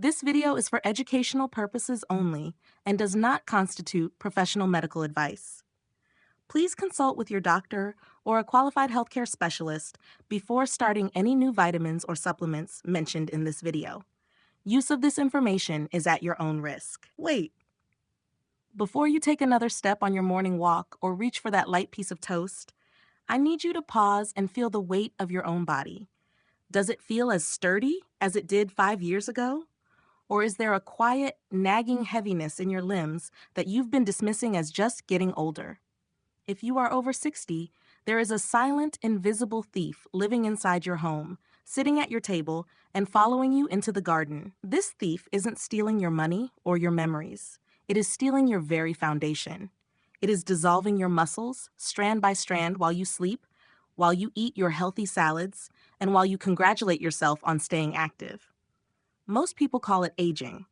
This video is for educational purposes only and does not constitute professional medical advice. Please consult with your doctor or a qualified healthcare specialist before starting any new vitamins or supplements mentioned in this video. Use of this information is at your own risk. Wait. Before you take another step on your morning walk or reach for that light piece of toast, I need you to pause and feel the weight of your own body. Does it feel as sturdy as it did 5 years ago? Or is there a quiet, nagging heaviness in your limbs that you've been dismissing as just getting older? If you are over 60, there is a silent, invisible thief living inside your home, sitting at your table, and following you into the garden. This thief isn't stealing your money or your memories. It is stealing your very foundation. It is dissolving your muscles, strand by strand, while you sleep, while you eat your healthy salads, and while you congratulate yourself on staying active. Most people call it aging.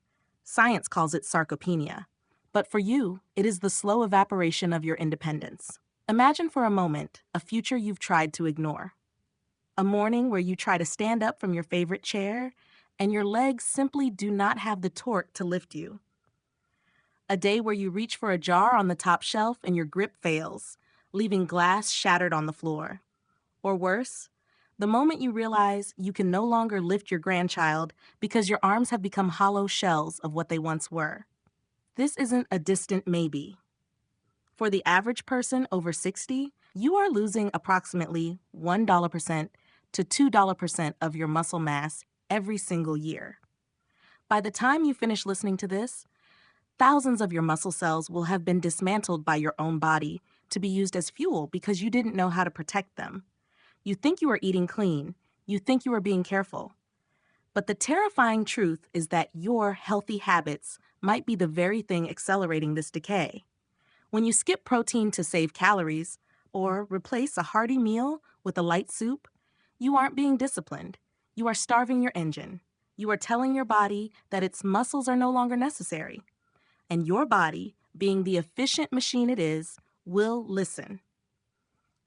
Science calls it sarcopenia. But for you, it is the slow evaporation of your independence. Imagine for a moment a future you've tried to ignore. A morning where you try to stand up from your favorite chair and your legs simply do not have the torque to lift you. A day where you reach for a jar on the top shelf and your grip fails, leaving glass shattered on the floor. Or worse, the moment you realize you can no longer lift your grandchild because your arms have become hollow shells of what they once were. This isn't a distant maybe. For the average person over 60, you are losing approximately $1% to $2% of your muscle mass every single year. By the time you finish listening to this, thousands of your muscle cells will have been dismantled by your own body to be used as fuel because you didn't know how to protect them. You think you are eating clean. You think you are being careful. But the terrifying truth is that your healthy habits might be the very thing accelerating this decay. When you skip protein to save calories or replace a hearty meal with a light soup, you aren't being disciplined. You are starving your engine. You are telling your body that its muscles are no longer necessary. And your body, being the efficient machine it is, will listen.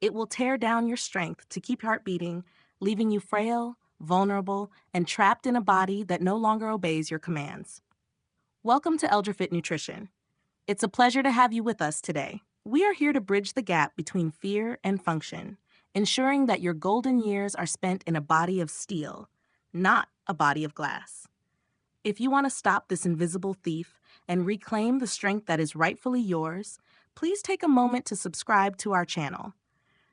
It will tear down your strength to keep your heart beating, leaving you frail, vulnerable, and trapped in a body that no longer obeys your commands. Welcome to ElderFit Nutrition. It's a pleasure to have you with us today. We are here to bridge the gap between fear and function, ensuring that your golden years are spent in a body of steel, not a body of glass. If you want to stop this invisible thief and reclaim the strength that is rightfully yours, please take a moment to subscribe to our channel.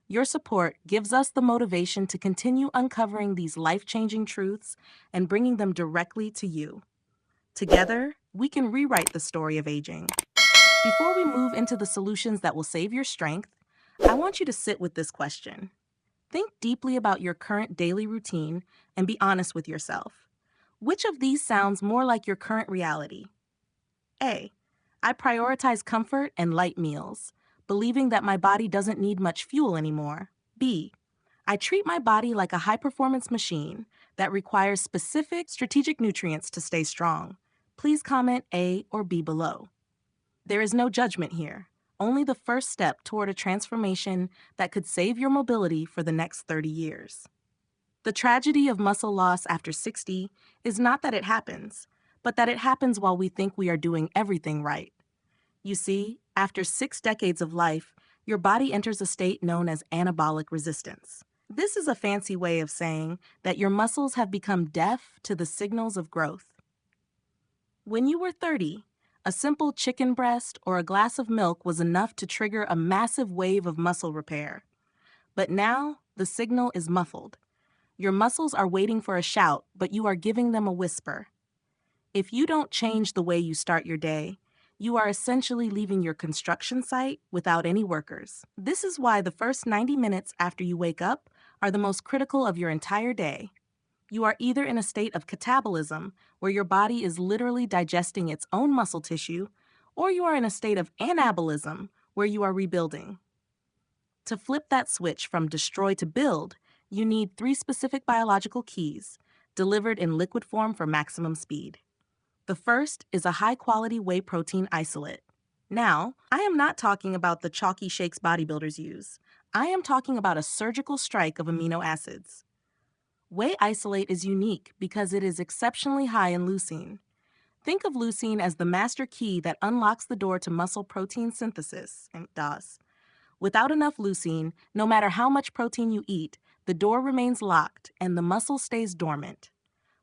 Your support gives us the motivation to continue uncovering these life-changing truths and bringing them directly to you. Together, we can rewrite the story of aging. Before we move into the solutions that will save your strength, I want you to sit with this question. Think deeply about your current daily routine and be honest with yourself. Which of these sounds more like your current reality? A. I prioritize comfort and light meals, believing that my body doesn't need much fuel anymore. B. I treat my body like a high-performance machine that requires specific strategic nutrients to stay strong. Please comment A or B below. There is no judgment here, only the first step toward a transformation that could save your mobility for the next 30 years. The tragedy of muscle loss after 60 is not that it happens, but that it happens while we think we are doing everything right. You see, after 6 decades of life, your body enters a state known as anabolic resistance. This is a fancy way of saying that your muscles have become deaf to the signals of growth. When you were 30, a simple chicken breast or a glass of milk was enough to trigger a massive wave of muscle repair. But now, the signal is muffled. Your muscles are waiting for a shout, but you are giving them a whisper. If you don't change the way you start your day, you are essentially leaving your construction site without any workers. This is why the first 90 minutes after you wake up are the most critical of your entire day. You are either in a state of catabolism, where your body is literally digesting its own muscle tissue, or you are in a state of anabolism, where you are rebuilding. To flip that switch from destroy to build, you need 3 specific biological keys, delivered in liquid form for maximum speed. The first is a high-quality whey protein isolate. Now, I am not talking about the chalky shakes bodybuilders use. I am talking about a surgical strike of amino acids. Whey isolate is unique because it is exceptionally high in leucine. Think of leucine as the master key that unlocks the door to muscle protein synthesis, and DOS. Without enough leucine, no matter how much protein you eat, the door remains locked and the muscle stays dormant.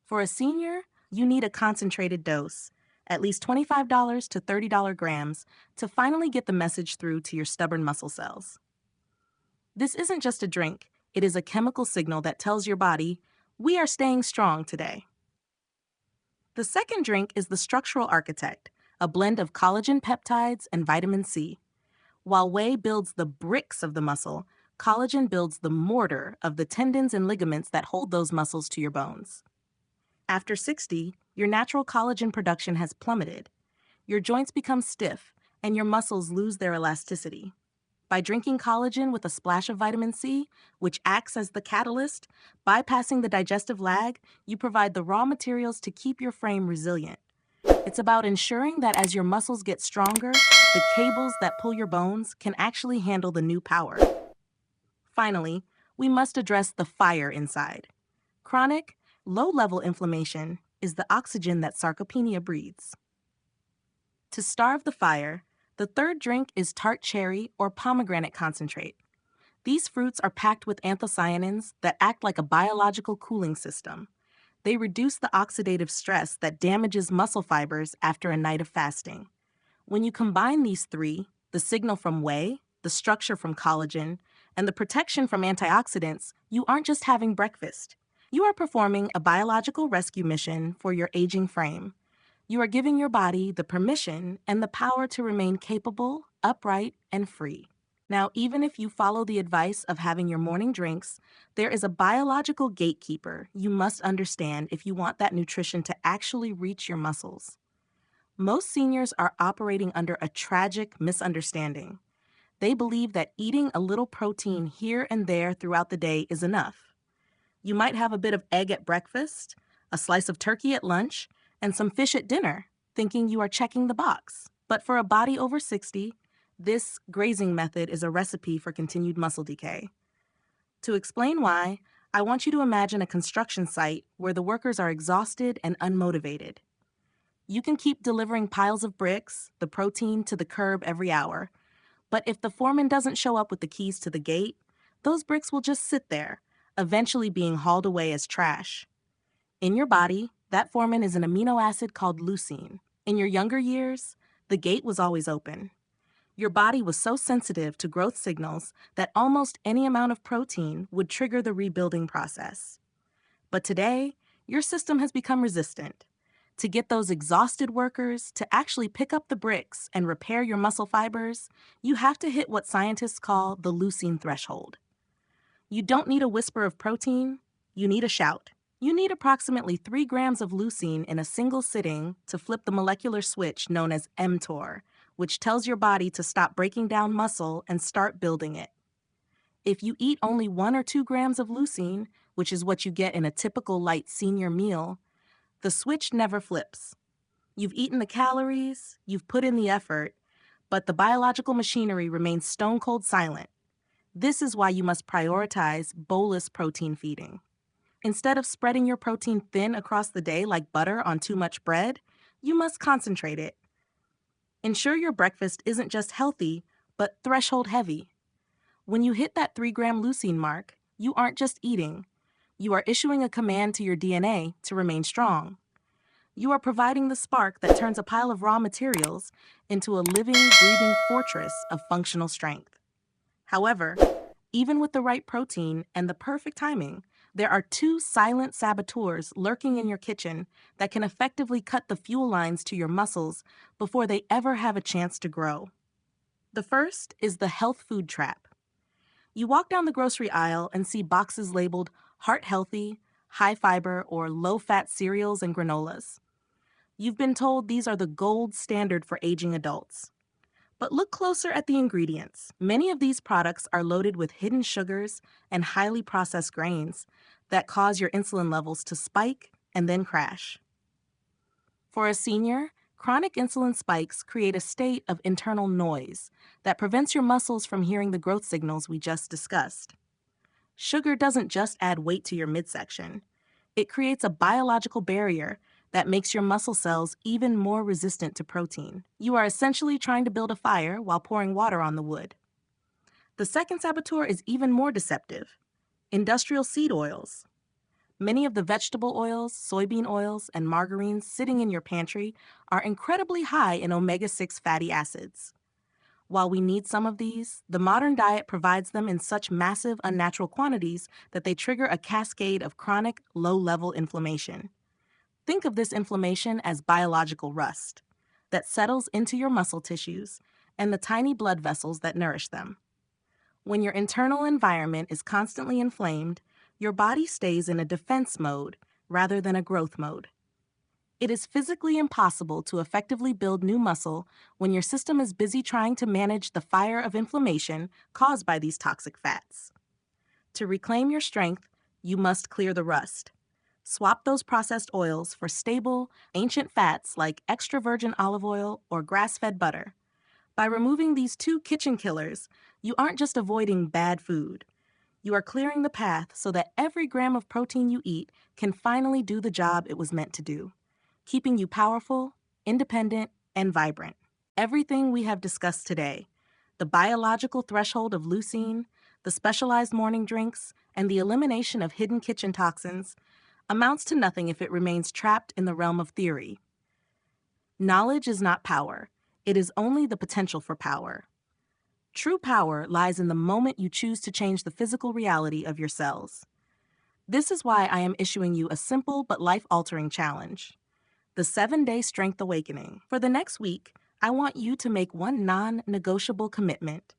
For a senior, you need a concentrated dose, at least $25 to $30 grams, to finally get the message through to your stubborn muscle cells. This isn't just a drink, it is a chemical signal that tells your body, we are staying strong today. The second drink is the Structural Architect, a blend of collagen peptides and vitamin C. While whey builds the bricks of the muscle, collagen builds the mortar of the tendons and ligaments that hold those muscles to your bones. After 60, your natural collagen production has plummeted. Your joints become stiff, and your muscles lose their elasticity. By drinking collagen with a splash of vitamin C, which acts as the catalyst, bypassing the digestive lag, you provide the raw materials to keep your frame resilient. It's about ensuring that as your muscles get stronger, the cables that pull your bones can actually handle the new power. Finally, we must address the fire inside. Chronic, low-level inflammation is the oxygen that sarcopenia breathes. To starve the fire, the third drink is tart cherry or pomegranate concentrate. These fruits are packed with anthocyanins that act like a biological cooling system. They reduce the oxidative stress that damages muscle fibers after a night of fasting. When you combine these three, the signal from whey, the structure from collagen, and the protection from antioxidants, you aren't just having breakfast. You are performing a biological rescue mission for your aging frame. You are giving your body the permission and the power to remain capable, upright, and free. Now, even if you follow the advice of having your morning drinks, there is a biological gatekeeper you must understand if you want that nutrition to actually reach your muscles. Most seniors are operating under a tragic misunderstanding. They believe that eating a little protein here and there throughout the day is enough. You might have a bit of egg at breakfast, a slice of turkey at lunch, and some fish at dinner, thinking you are checking the box. But for a body over 60, this grazing method is a recipe for continued muscle decay. To explain why, I want you to imagine a construction site where the workers are exhausted and unmotivated. You can keep delivering piles of bricks, the protein to the curb every hour, but if the foreman doesn't show up with the keys to the gate, those bricks will just sit there, eventually being hauled away as trash. In your body, that foreman is an amino acid called leucine. In your younger years, the gate was always open. Your body was so sensitive to growth signals that almost any amount of protein would trigger the rebuilding process. But today, your system has become resistant. To get those exhausted workers to actually pick up the bricks and repair your muscle fibers, you have to hit what scientists call the leucine threshold. You don't need a whisper of protein, you need a shout. You need approximately 3 grams of leucine in a single sitting to flip the molecular switch known as mTOR, which tells your body to stop breaking down muscle and start building it. If you eat only 1 or 2 grams of leucine, which is what you get in a typical light senior meal, the switch never flips. You've eaten the calories, you've put in the effort, but the biological machinery remains stone cold silent. This is why you must prioritize bolus protein feeding. Instead of spreading your protein thin across the day like butter on too much bread, you must concentrate it. Ensure your breakfast isn't just healthy, but threshold heavy. When you hit that 3-gram leucine mark, you aren't just eating. You are issuing a command to your DNA to remain strong. You are providing the spark that turns a pile of raw materials into a living, breathing fortress of functional strength. However, even with the right protein and the perfect timing, there are 2 silent saboteurs lurking in your kitchen that can effectively cut the fuel lines to your muscles before they ever have a chance to grow. The first is the health food trap. You walk down the grocery aisle and see boxes labeled heart healthy, high fiber, or low fat cereals and granolas. You've been told these are the gold standard for aging adults. But look closer at the ingredients. Many of these products are loaded with hidden sugars and highly processed grains that cause your insulin levels to spike and then crash. For a senior, chronic insulin spikes create a state of internal noise that prevents your muscles from hearing the growth signals we just discussed. Sugar doesn't just add weight to your midsection, it creates a biological barrier that makes your muscle cells even more resistant to protein. You are essentially trying to build a fire while pouring water on the wood. The second saboteur is even more deceptive: industrial seed oils. Many of the vegetable oils, soybean oils, and margarines sitting in your pantry are incredibly high in omega-6 fatty acids. While we need some of these, the modern diet provides them in such massive, unnatural quantities that they trigger a cascade of chronic, low-level inflammation. Think of this inflammation as biological rust that settles into your muscle tissues and the tiny blood vessels that nourish them. When your internal environment is constantly inflamed, your body stays in a defense mode rather than a growth mode. It is physically impossible to effectively build new muscle when your system is busy trying to manage the fire of inflammation caused by these toxic fats. To reclaim your strength, you must clear the rust. Swap those processed oils for stable, ancient fats like extra virgin olive oil or grass-fed butter. By removing these two kitchen killers, you aren't just avoiding bad food. You are clearing the path so that every gram of protein you eat can finally do the job it was meant to do, keeping you powerful, independent, and vibrant. Everything we have discussed today, the biological threshold of leucine, the specialized morning drinks, and the elimination of hidden kitchen toxins, amounts to nothing if it remains trapped in the realm of theory. Knowledge is not power. It is only the potential for power. True power lies in the moment you choose to change the physical reality of your cells. This is why I am issuing you a simple but life-altering challenge: the 7-day Strength Awakening. For the next week, I want you to make one non-negotiable commitment.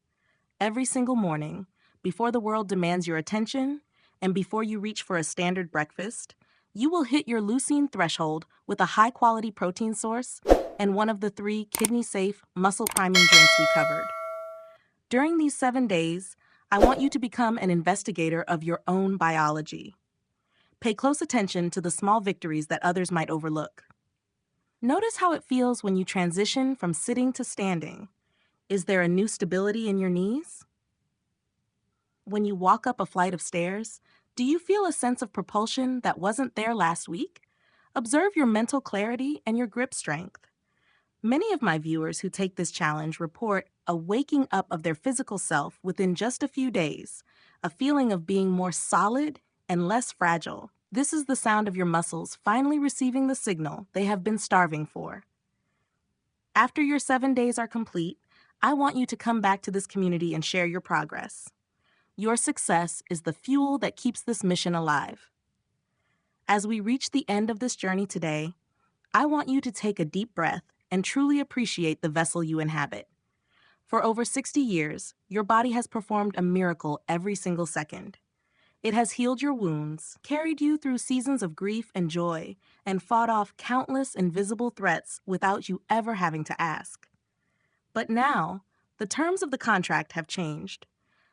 Every single morning, before the world demands your attention, and before you reach for a standard breakfast, you will hit your leucine threshold with a high-quality protein source and one of the 3 kidney-safe, muscle-priming drinks we covered. During these 7 days, I want you to become an investigator of your own biology. Pay close attention to the small victories that others might overlook. Notice how it feels when you transition from sitting to standing. Is there a new stability in your knees? When you walk up a flight of stairs, do you feel a sense of propulsion that wasn't there last week? Observe your mental clarity and your grip strength. Many of my viewers who take this challenge report a waking up of their physical self within just a few days, a feeling of being more solid and less fragile. This is the sound of your muscles finally receiving the signal they have been starving for. After your 7 days are complete, I want you to come back to this community and share your progress. Your success is the fuel that keeps this mission alive. As we reach the end of this journey today, I want you to take a deep breath and truly appreciate the vessel you inhabit. For over 60 years, your body has performed a miracle every single second. It has healed your wounds, carried you through seasons of grief and joy, and fought off countless invisible threats without you ever having to ask. But now, the terms of the contract have changed.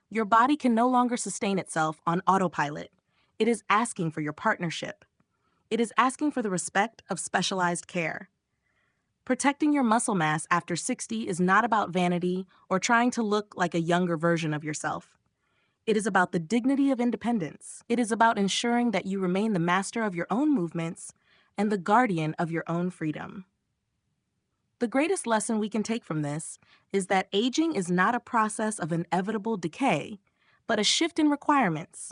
Your body can no longer sustain itself on autopilot. It is asking for your partnership. It is asking for the respect of specialized care. Protecting your muscle mass after 60 is not about vanity or trying to look like a younger version of yourself. It is about the dignity of independence. It is about ensuring that you remain the master of your own movements and the guardian of your own freedom. The greatest lesson we can take from this is that aging is not a process of inevitable decay, but a shift in requirements.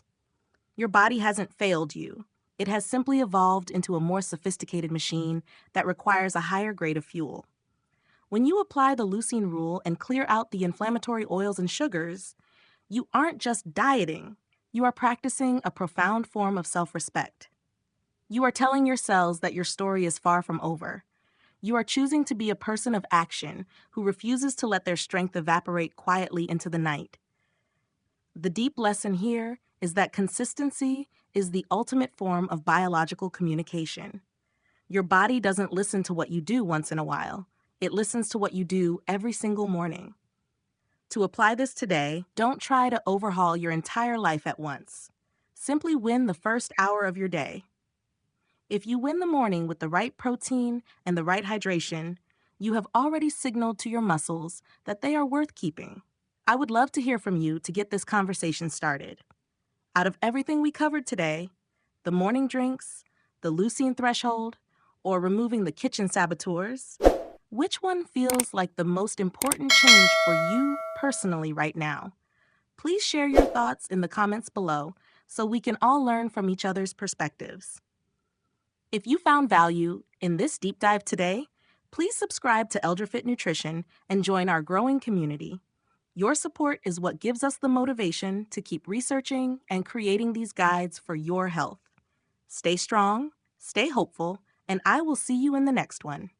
Your body hasn't failed you. It has simply evolved into a more sophisticated machine that requires a higher grade of fuel. When you apply the leucine rule and clear out the inflammatory oils and sugars, you aren't just dieting. You are practicing a profound form of self-respect. You are telling your cells that your story is far from over. You are choosing to be a person of action who refuses to let their strength evaporate quietly into the night. The deep lesson here is that consistency is the ultimate form of biological communication. Your body doesn't listen to what you do once in a while. It listens to what you do every single morning. To apply this today, don't try to overhaul your entire life at once. Simply win the first hour of your day. If you win the morning with the right protein and the right hydration, you have already signaled to your muscles that they are worth keeping. I would love to hear from you to get this conversation started. Out of everything we covered today, the morning drinks, the leucine threshold, or removing the kitchen saboteurs, which one feels like the most important change for you personally right now? Please share your thoughts in the comments below so we can all learn from each other's perspectives. If you found value in this deep dive today, please subscribe to ElderFit Nutrition and join our growing community. Your support is what gives us the motivation to keep researching and creating these guides for your health. Stay strong, stay hopeful, and I will see you in the next one.